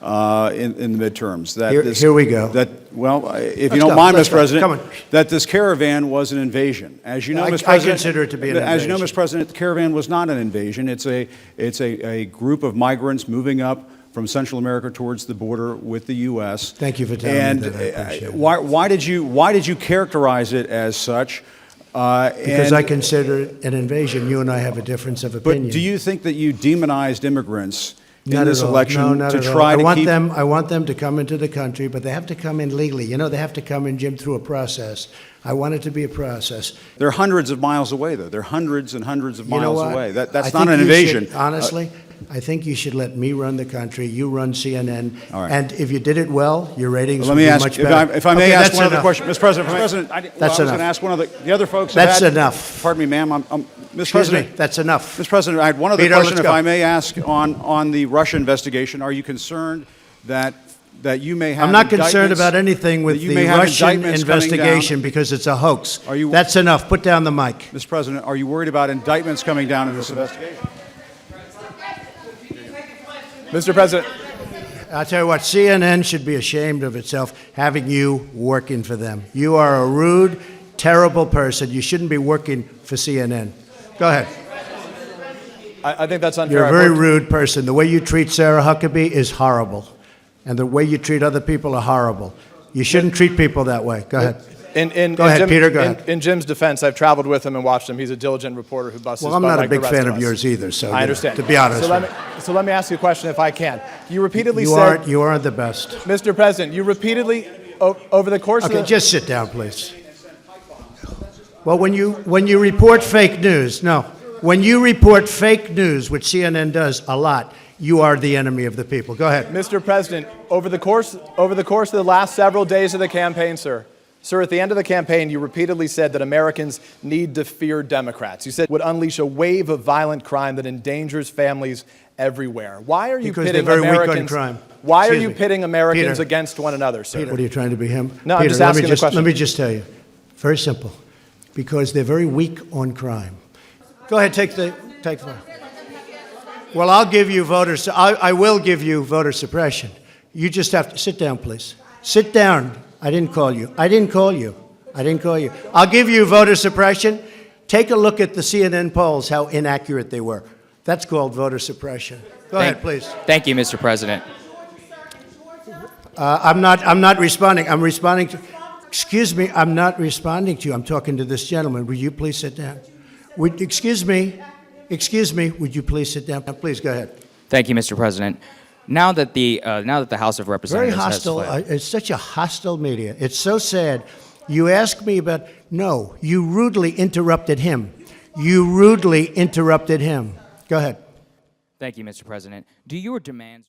in the midterms. That Here we go. If you don't mind, Mr. President, come on. that this caravan was an invasion. As you know, Mr. President, I consider it to be an invasion. As you know, Mr. President, the caravan was not an invasion. It's a group of migrants moving up from Central America towards the border with the U.S. Thank you for telling me that. I appreciate it. Why did you characterize it as such? Because I consider it an invasion. You and I have a difference of opinion. But do you think that you demonized immigrants in Not this at all. election No, not to at try all. to keep? I want them to come into the country, but they have to come in legally. You know, they have to come in, Jim, through a process. I want it to be a process. They're hundreds of miles away, though. They're hundreds and hundreds of miles away. That's I not an think you invasion. should, honestly, I think you should let me run the country. You run CNN. All right. And if you did it well, your ratings Let would me be ask, much better. if I may Okay, ask that's one other enough. question, Mr. President. I was going to ask one of the other folks. That's enough. Pardon me, ma'am. Mr. Excuse President, me, that's enough. Mr. President, I had one other Peter, question, let's if go. I may ask, on the Russia investigation. Are you concerned that you may have? I'm not concerned indictments- about anything with that you the may have Russian indictments coming investigation because it's a hoax. Are you- That's enough. Put down the mic. Mr. President, are you worried about indictments coming down in this investigation? Mr. President. I'll tell you what, CNN should be ashamed of itself having you working for them. You are a rude, terrible person. You shouldn't be working for CNN. Go ahead. I think that's unfair. You're a very rude person. The way you treat Sarah Huckabee is horrible. And the way you treat other people are horrible. You shouldn't treat people that way. Go ahead. Go ahead, Peter, go ahead. In Jim's defense, I've traveled with him and watched him. He's a diligent reporter who busts his Well, I'm butt not a like the big rest fan of of us. yours either, so I understand. to be honest. So let me ask you a question if I can. You repeatedly You said... you aren't the best. Mr. President, you repeatedly, over the course of Okay, the... just sit down, please. Well, when you report fake news, when you report fake news, which CNN does a lot, you are the enemy of the people. Go ahead. Mr. President, over the course of the last several days of the campaign, sir, at the end of the campaign, you repeatedly said that Americans need to fear Democrats. You said it would unleash a wave of violent crime that endangers families everywhere. Why are you Because pitting they're very weak on Americans? crime. Why are Excuse you me. pitting Americans Peter. against one another, sir? What are you trying to be him? No, I'm Peter, just let asking me the question. Let me just tell you. Very simple. Because they're very weak on crime. Go ahead, take the. Well, I'll give you voters. I will give you voter suppression. You just have to sit down, please. Sit down. I didn't call you. I didn't call you. I'll give you voter suppression. Take a look at the CNN polls, how inaccurate they were. That's called voter suppression. Go ahead, please. Thank you, Mr. President. I'm not responding. I'm responding to. Excuse me. I'm not responding to you. I'm talking to this gentleman. Would you please sit down? Excuse me. Would you please sit down? Please go ahead. Thank you, Mr. President. Now that the House of Very Representatives hostile. has fled, It's such a hostile media. It's so sad. You ask me about. No, you rudely interrupted him. Go ahead. thank you, Mr. President. Do your demands